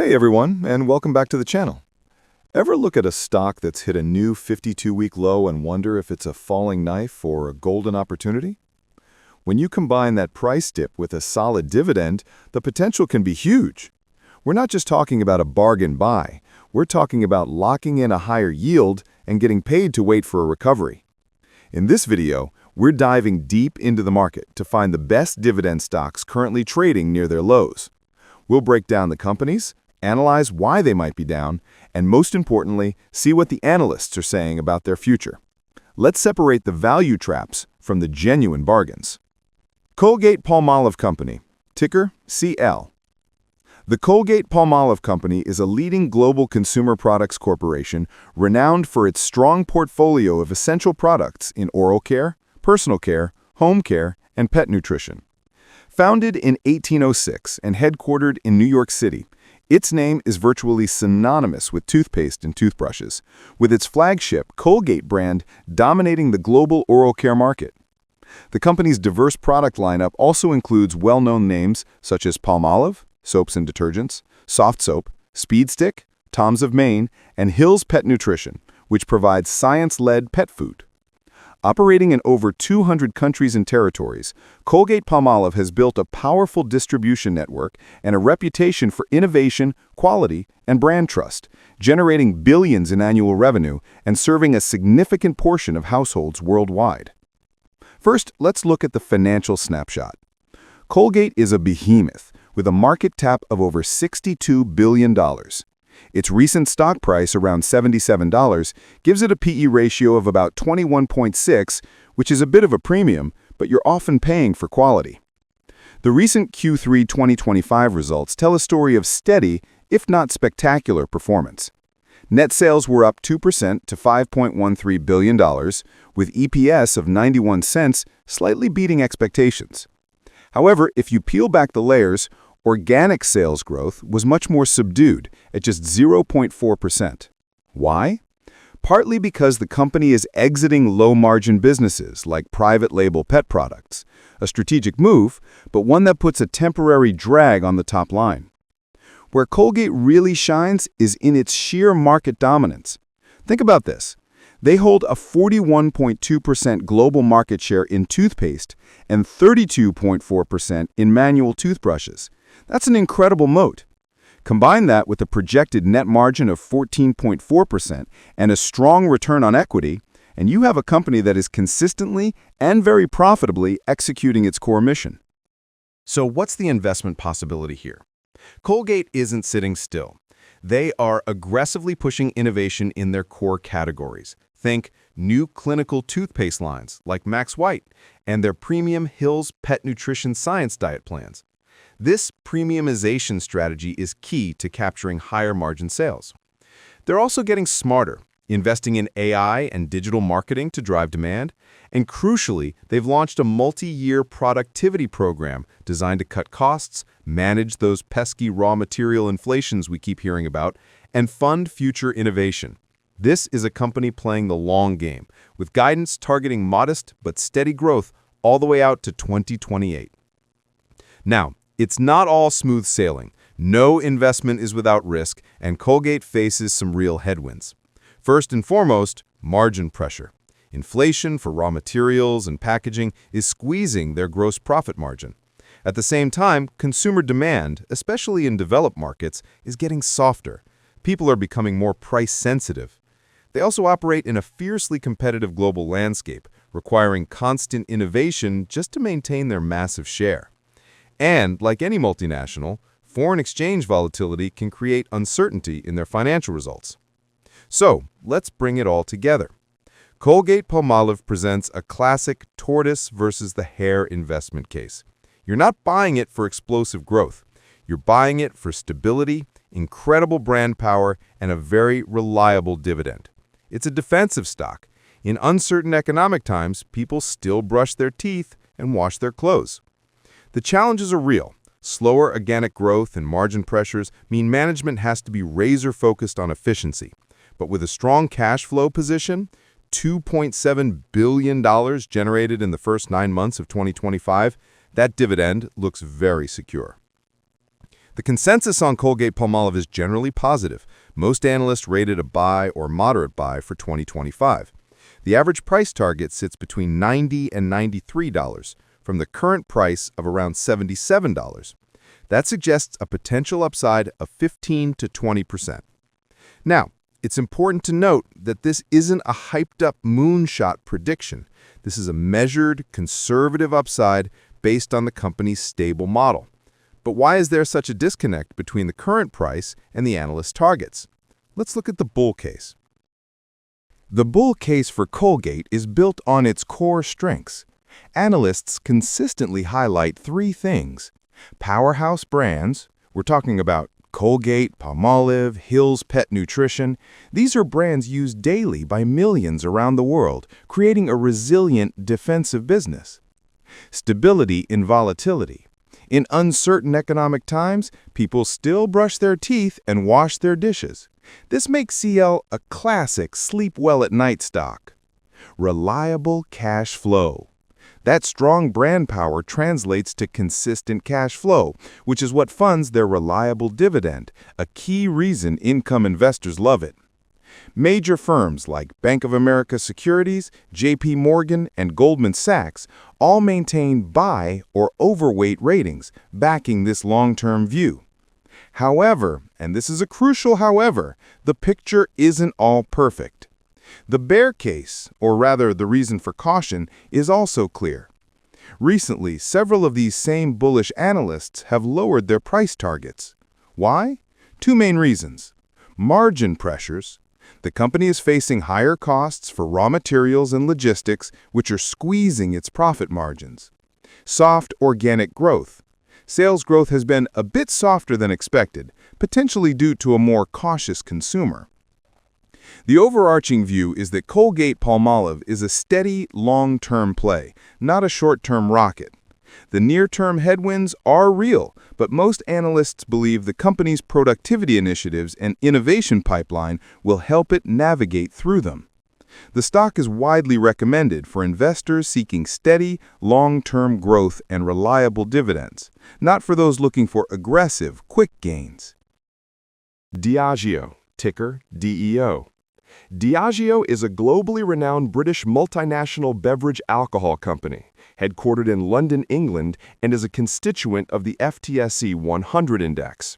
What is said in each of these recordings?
Hey everyone, and welcome back to the channel. Ever look at a stock that's hit a new 52-week low and wonder if it's a falling knife or a golden opportunity? When you combine that price dip with a solid dividend, the potential can be huge. We're not just talking about a bargain buy, we're talking about locking in a higher yield and getting paid to wait for a recovery. In this video, we're diving deep into the market to find the best dividend stocks currently trading near their lows. We'll break down the companies, analyze why they might be down, and most importantly, see what the analysts are saying about their future. Let's separate the value traps from the genuine bargains. Colgate-Palmolive Company, ticker CL. The Colgate-Palmolive Company is a leading global consumer products corporation renowned for its strong portfolio of essential products in oral care, personal care, home care, and pet nutrition. Founded in 1806 and headquartered in New York City, its name is virtually synonymous with toothpaste and toothbrushes, with its flagship Colgate brand dominating the global oral care market. The company's diverse product lineup also includes well-known names such as Palmolive, soaps and detergents, Soft Soap, Speed Stick, Tom's of Maine, and Hill's Pet Nutrition, which provides science-led pet food. Operating in over 200 countries and territories, Colgate-Palmolive has built a powerful distribution network and a reputation for innovation, quality, and brand trust, generating billions in annual revenue and serving a significant portion of households worldwide. First, let's look at the financial snapshot. Colgate is a behemoth with a market cap of over $62 billion. Its recent stock price, around $77, gives it a P/E ratio of about 21.6, which is a bit of a premium, but you're often paying for quality. The recent Q3 2025 results tell a story of steady, if not spectacular, performance. Net sales were up 2% to $5.13 billion, with EPS of 91 cents, slightly beating expectations. However, if you peel back the layers, organic sales growth was much more subdued at just 0.4%. Why? Partly because the company is exiting low-margin businesses like private label pet products, a strategic move, but one that puts a temporary drag on the top line. Where Colgate really shines is in its sheer market dominance. Think about this. They hold a 41.2% global market share in toothpaste and 32.4% in manual toothbrushes. That's an incredible moat. Combine that with a projected net margin of 14.4% and a strong return on equity, and you have a company that is consistently and very profitably executing its core mission. So what's the investment possibility here? Colgate isn't sitting still. They are aggressively pushing innovation in their core categories. Think new clinical toothpaste lines like Max White and their premium Hill's Pet Nutrition Science Diet plans. This premiumization strategy is key to capturing higher margin sales. They're also getting smarter, investing in AI and digital marketing to drive demand, and crucially, they've launched a multi-year productivity program designed to cut costs, manage those pesky raw material inflations we keep hearing about, and fund future innovation. This is a company playing the long game, with guidance targeting modest but steady growth all the way out to 2028. Now, it's not all smooth sailing. No investment is without risk, and Colgate faces some real headwinds. First and foremost, margin pressure. Inflation for raw materials and packaging is squeezing their gross profit margin. At the same time, consumer demand, especially in developed markets, is getting softer. People are becoming more price-sensitive. They also operate in a fiercely competitive global landscape, requiring constant innovation just to maintain their massive share. And, like any multinational, foreign exchange volatility can create uncertainty in their financial results. So, let's bring it all together. Colgate-Palmolive presents a classic tortoise versus the hare investment case. You're not buying it for explosive growth. You're buying it for stability, incredible brand power, and a very reliable dividend. It's a defensive stock. In uncertain economic times, people still brush their teeth and wash their clothes. The challenges are real. Slower organic growth and margin pressures mean management has to be razor-focused on efficiency. But with a strong cash flow position, $2.7 billion generated in the first 9 months of 2025, that dividend looks very secure. The consensus on Colgate-Palmolive is generally positive. Most analysts rate it a buy or moderate buy for 2025. The average price target sits between $90 and $93 from the current price of around $77. That suggests a potential upside of 15 to 20%. Now, it's important to note that this isn't a hyped-up moonshot prediction. This is a measured, conservative upside based on the company's stable model. But why is there such a disconnect between the current price and the analyst targets? Let's look at the bull case. The bull case for Colgate is built on its core strengths. Analysts consistently highlight three things: powerhouse brands, we're talking about Colgate, Palmolive, Hill's Pet Nutrition. These are brands used daily by millions around the world, creating a resilient, defensive business. Stability in volatility. In uncertain economic times, people still brush their teeth and wash their dishes. This makes CL a classic sleep-well-at-night stock. Reliable cash flow. That strong brand power translates to consistent cash flow, which is what funds their reliable dividend, a key reason income investors love it. Major firms like Bank of America Securities, JP Morgan, and Goldman Sachs all maintain buy or overweight ratings, backing this long-term view. However, and this is a crucial however, the picture isn't all perfect. The bear case, or rather the reason for caution, is also clear. Recently, several of these same bullish analysts have lowered their price targets. Why? Two main reasons. Margin pressures. The company is facing higher costs for raw materials and logistics, which are squeezing its profit margins. Soft organic growth. Sales growth has been a bit softer than expected, potentially due to a more cautious consumer. The overarching view is that Colgate-Palmolive is a steady, long-term play, not a short-term rocket. The near-term headwinds are real, but most analysts believe the company's productivity initiatives and innovation pipeline will help it navigate through them. The stock is widely recommended for investors seeking steady, long-term growth and reliable dividends, not for those looking for aggressive, quick gains. Diageo, ticker DEO. Diageo is a globally renowned British multinational beverage alcohol company, headquartered in London, England, and is a constituent of the FTSE 100 index.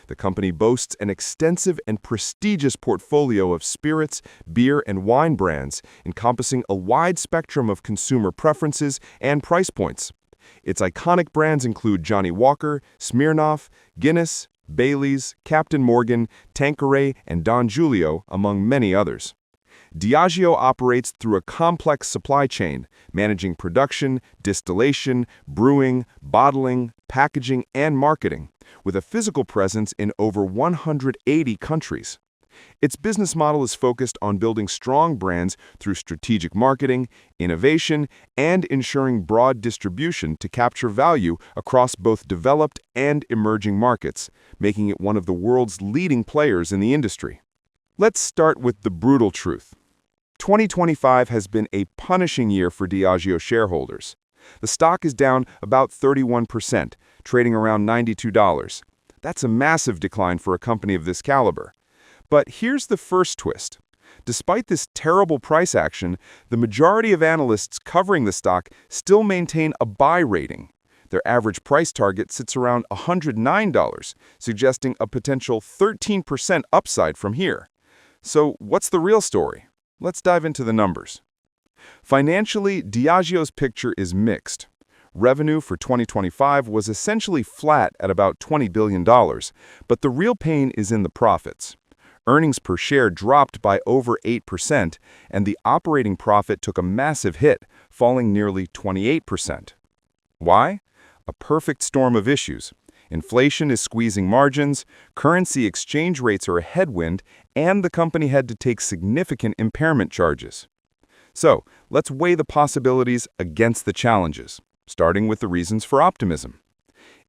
The company boasts an extensive and prestigious portfolio of spirits, beer, and wine brands, encompassing a wide spectrum of consumer preferences and price points. Its iconic brands include Johnnie Walker, Smirnoff, Guinness, Bailey's, Captain Morgan, Tanqueray, and Don Julio, among many others. Diageo operates through a complex supply chain, managing production, distillation, brewing, bottling, packaging, and marketing, with a physical presence in over 180 countries. Its business model is focused on building strong brands through strategic marketing, innovation, and ensuring broad distribution to capture value across both developed and emerging markets, making it one of the world's leading players in the industry. Let's start with the brutal truth. 2025 has been a punishing year for Diageo shareholders. The stock is down about 31%, trading around $92. That's a massive decline for a company of this caliber. But here's the first twist. Despite this terrible price action, the majority of analysts covering the stock still maintain a buy rating. Their average price target sits around $109, suggesting a potential 13% upside from here. So what's the real story? Let's dive into the numbers. Financially, Diageo's picture is mixed. Revenue for 2025 was essentially flat at about $20 billion, but the real pain is in the profits. Earnings per share dropped by over 8%, and the operating profit took a massive hit, falling nearly 28%. Why? A perfect storm of issues. Inflation is squeezing margins, currency exchange rates are a headwind, and the company had to take significant impairment charges. So, let's weigh the possibilities against the challenges, starting with the reasons for optimism.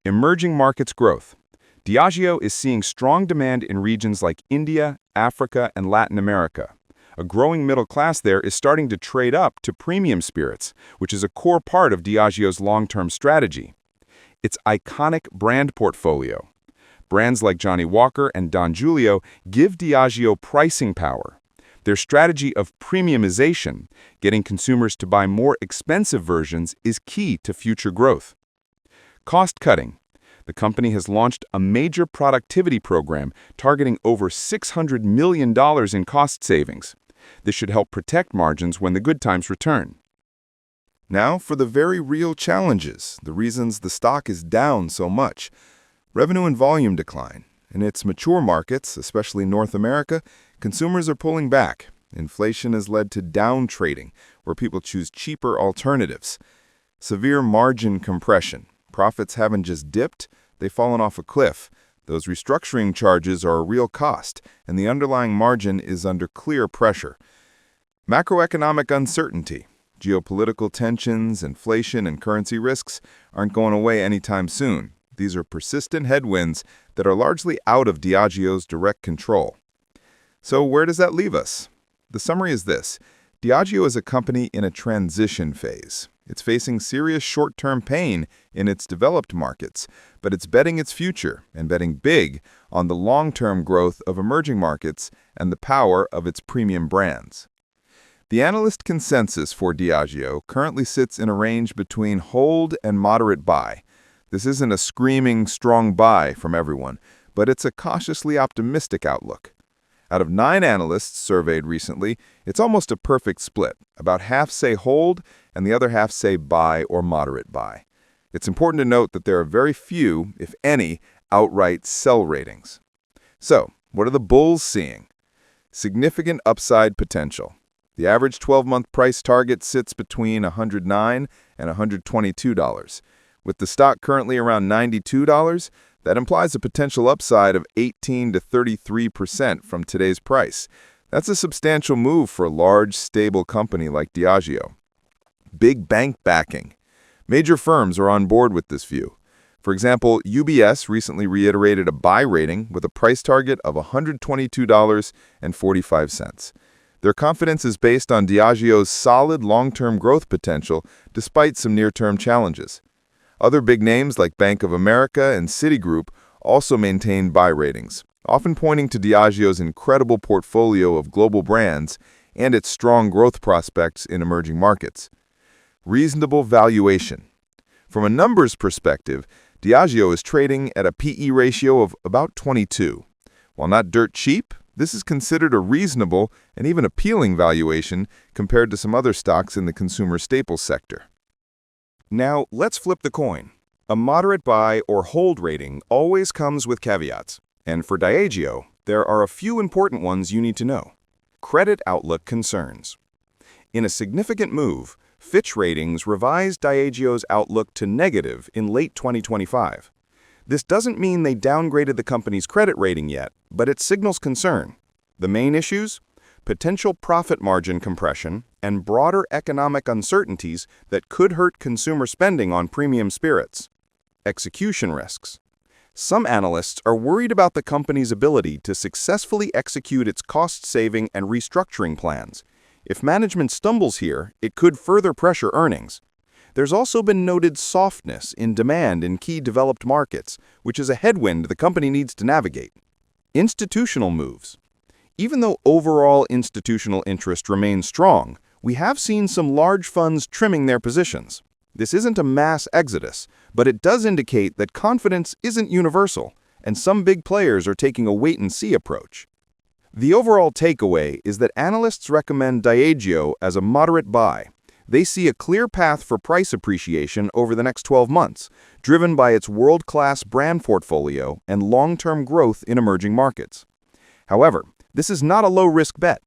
Emerging markets growth. Diageo is seeing strong demand in regions like India, Africa, and Latin America. A growing middle class there is starting to trade up to premium spirits, which is a core part of Diageo's long-term strategy. Its iconic brand portfolio. Brands like Johnny Walker and Don Julio give Diageo pricing power. Their strategy of premiumization, getting consumers to buy more expensive versions, is key to future growth. Cost cutting. The company has launched a major productivity program targeting over $600 million in cost savings. This should help protect margins when the good times return. Now for the very real challenges, the reasons the stock is down so much. Revenue and volume decline. In its mature markets, especially North America, consumers are pulling back. Inflation has led to down trading, where people choose cheaper alternatives. Severe margin compression. Profits haven't just dipped, they've fallen off a cliff. Those restructuring charges are a real cost, and the underlying margin is under clear pressure. Macroeconomic uncertainty. Geopolitical tensions, inflation, and currency risks aren't going away anytime soon. These are persistent headwinds that are largely out of Diageo's direct control. So where does that leave us? The summary is this. Diageo is a company in a transition phase. It's facing serious short-term pain in its developed markets, but it's betting its future and betting big on the long-term growth of emerging markets and the power of its premium brands. The analyst consensus for Diageo currently sits in a range between hold and moderate buy. This isn't a screaming strong buy from everyone, but it's a cautiously optimistic outlook. Out of 9 analysts surveyed recently, it's almost a perfect split. About half say hold, and the other half say buy or moderate buy. It's important to note that there are very few, if any, outright sell ratings. So, what are the bulls seeing? Significant upside potential. The average 12-month price target sits between $109 and $122. With the stock currently around $92, that implies a potential upside of 18 to 33% from today's price. That's a substantial move for a large, stable company like Diageo. Big bank backing. Major firms are on board with this view. For example, UBS recently reiterated a buy rating with a price target of $122.45. Their confidence is based on Diageo's solid long-term growth potential despite some near-term challenges. Other big names like Bank of America and Citigroup also maintain buy ratings, often pointing to Diageo's incredible portfolio of global brands and its strong growth prospects in emerging markets. Reasonable valuation. From a numbers perspective, Diageo is trading at a PE ratio of about 22. While not dirt cheap, this is considered a reasonable and even appealing valuation compared to some other stocks in the consumer staples sector. Now, let's flip the coin. A moderate buy or hold rating always comes with caveats. And for Diageo, there are a few important ones you need to know. Credit outlook concerns. In a significant move, Fitch Ratings revised Diageo's outlook to negative in late 2025. This doesn't mean they downgraded the company's credit rating yet, but it signals concern. The main issues? Potential profit margin compression and broader economic uncertainties that could hurt consumer spending on premium spirits. Execution risks. Some analysts are worried about the company's ability to successfully execute its cost-saving and restructuring plans. If management stumbles here, it could further pressure earnings. There's also been noted softness in demand in key developed markets, which is a headwind the company needs to navigate. Institutional moves. Even though overall institutional interest remains strong, we have seen some large funds trimming their positions. This isn't a mass exodus, but it does indicate that confidence isn't universal, and some big players are taking a wait-and-see approach. The overall takeaway is that analysts recommend Diageo as a moderate buy. They see a clear path for price appreciation over the next 12 months, driven by its world-class brand portfolio and long-term growth in emerging markets. However, this is not a low-risk bet.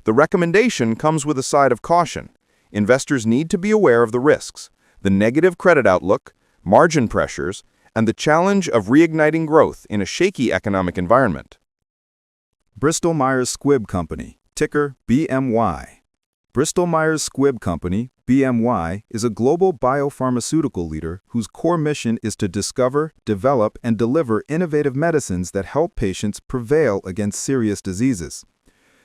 The recommendation comes with a side of caution. Investors need to be aware of the risks, the negative credit outlook, margin pressures, and the challenge of reigniting growth in a shaky economic environment. Bristol-Myers Squibb Company, ticker BMY. Bristol-Myers Squibb Company, BMY, is a global biopharmaceutical leader whose core mission is to discover, develop, and deliver innovative medicines that help patients prevail against serious diseases.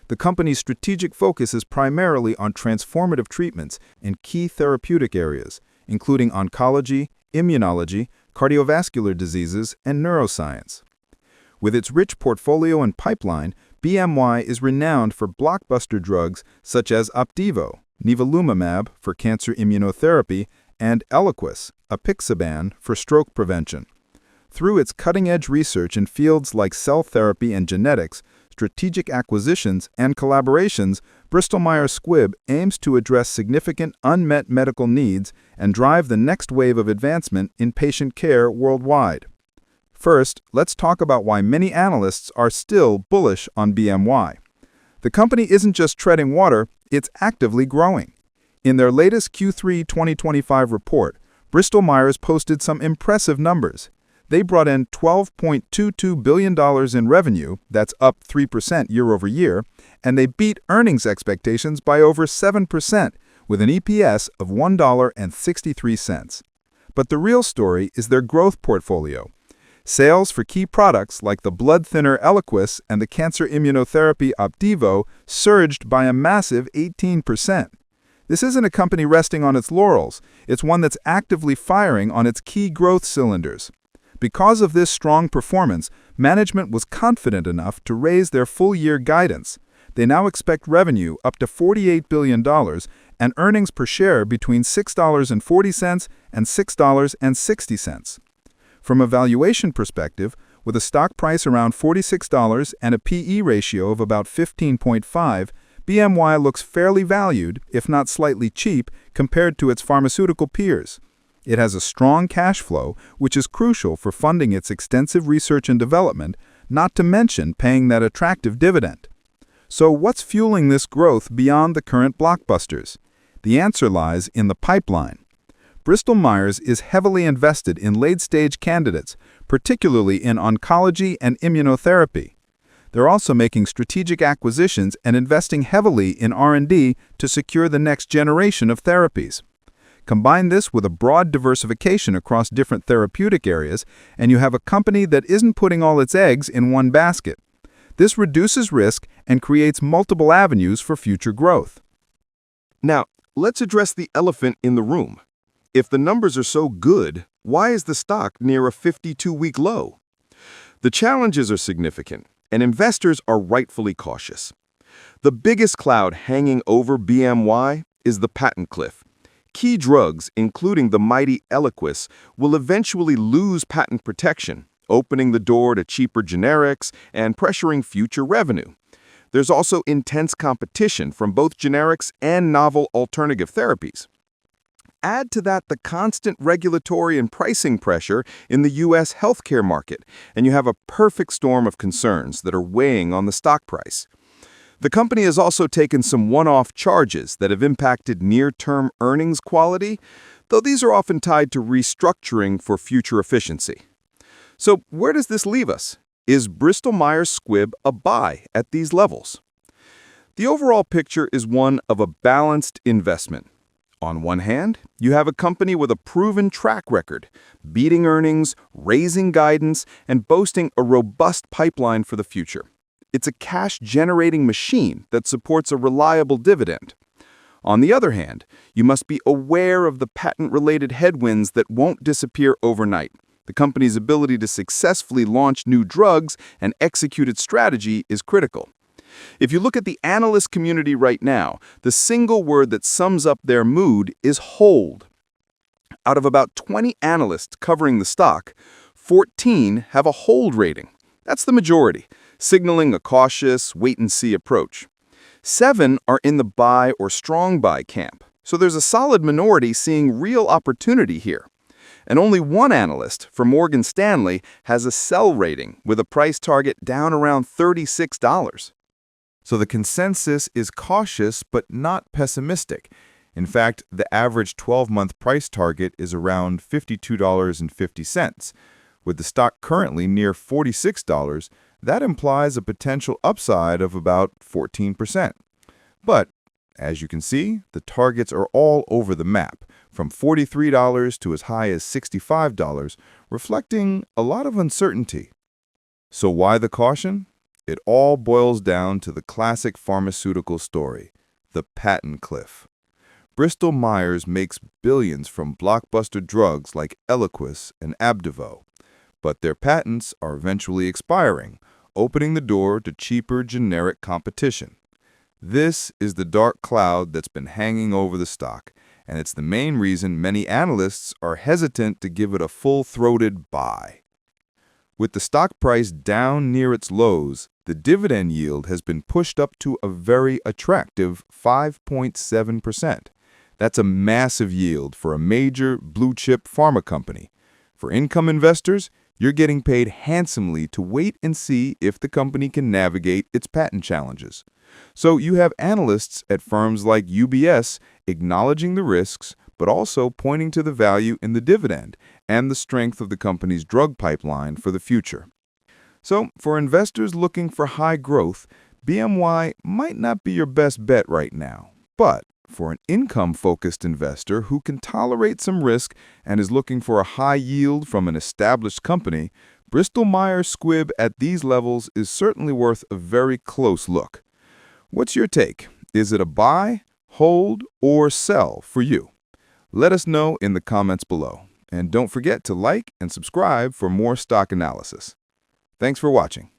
The company's strategic focus is primarily on transformative treatments in key therapeutic areas, including oncology, immunology, cardiovascular diseases, and neuroscience. With its rich portfolio and pipeline, BMY is renowned for blockbuster drugs such as Opdivo, nivolumab for cancer immunotherapy, and Eliquis, apixaban for stroke prevention. Through its cutting-edge research in fields like cell therapy and genetics, strategic acquisitions, and collaborations, Bristol-Myers Squibb aims to address significant unmet medical needs and drive the next wave of advancement in patient care worldwide. First, let's talk about why many analysts are still bullish on BMY. The company isn't just treading water, it's actively growing. In their latest Q3 2025 report, Bristol-Myers posted some impressive numbers. They brought in $12.22 billion in revenue, that's up 3% year-over-year, and they beat earnings expectations by over 7%, with an EPS of $1.63. But the real story is their growth portfolio. Sales for key products like the blood thinner Eliquis and the cancer immunotherapy Opdivo surged by a massive 18%. This isn't a company resting on its laurels, it's one that's actively firing on its key growth cylinders. Because of this strong performance, management was confident enough to raise their full-year guidance. They now expect revenue up to $48 billion and earnings per share between $6.40 and $6.60. From a valuation perspective, with a stock price around $46 and a PE ratio of about 15.5, BMY looks fairly valued, if not slightly cheap, compared to its pharmaceutical peers. It has a strong cash flow, which is crucial for funding its extensive research and development, not to mention paying that attractive dividend. So what's fueling this growth beyond the current blockbusters? The answer lies in the pipeline. Bristol-Myers is heavily invested in late-stage candidates, particularly in oncology and immunotherapy. They're also making strategic acquisitions and investing heavily in R&D to secure the next generation of therapies. Combine this with a broad diversification across different therapeutic areas, and you have a company that isn't putting all its eggs in one basket. This reduces risk and creates multiple avenues for future growth. Now, let's address the elephant in the room. If the numbers are so good, why is the stock near a 52-week low? The challenges are significant, and investors are rightfully cautious. The biggest cloud hanging over BMY is the patent cliff. Key drugs, including the mighty Eliquis, will eventually lose patent protection, opening the door to cheaper generics and pressuring future revenue. There's also intense competition from both generics and novel alternative therapies. Add to that the constant regulatory and pricing pressure in the U.S. healthcare market, and you have a perfect storm of concerns that are weighing on the stock price. The company has also taken some one-off charges that have impacted near-term earnings quality, though these are often tied to restructuring for future efficiency. So where does this leave us? Is Bristol-Myers Squibb a buy at these levels? The overall picture is one of a balanced investment. On one hand, you have a company with a proven track record, beating earnings, raising guidance, and boasting a robust pipeline for the future. It's a cash-generating machine that supports a reliable dividend. On the other hand, you must be aware of the patent-related headwinds that won't disappear overnight. The company's ability to successfully launch new drugs and execute its strategy is critical. If you look at the analyst community right now, the single word that sums up their mood is hold. Out of about 20 analysts covering the stock, 14 have a hold rating. That's the majority, signaling a cautious, wait-and-see approach. 7 are in the buy or strong buy camp, so there's a solid minority seeing real opportunity here. And only one analyst, from Morgan Stanley, has a sell rating with a price target down around $36. So the consensus is cautious but not pessimistic. In fact, the average 12-month price target is around $52.50. With the stock currently near $46, that implies a potential upside of about 14%. But, as you can see, the targets are all over the map, from $43 to as high as $65, reflecting a lot of uncertainty. So why the caution? It all boils down to the classic pharmaceutical story, the patent cliff. Bristol-Myers makes billions from blockbuster drugs like Eliquis and Opdivo. but their patents are eventually expiring, opening the door to cheaper generic competition. This is the dark cloud that's been hanging over the stock, and it's the main reason many analysts are hesitant to give it a full-throated buy. With the stock price down near its lows, the dividend yield has been pushed up to a very attractive 5.7%. That's a massive yield for a major blue-chip pharma company. For income investors, you're getting paid handsomely to wait and see if the company can navigate its patent challenges. So you have analysts at firms like UBS acknowledging the risks, but also pointing to the value in the dividend and the strength of the company's drug pipeline for the future. So for investors looking for high growth, BMY might not be your best bet right now. But for an income-focused investor who can tolerate some risk and is looking for a high yield from an established company, Bristol-Myers Squibb at these levels is certainly worth a very close look. What's your take? Is it a buy, hold, or sell for you? Let us know in the comments below. And don't forget to like and subscribe for more stock analysis. Thanks for watching.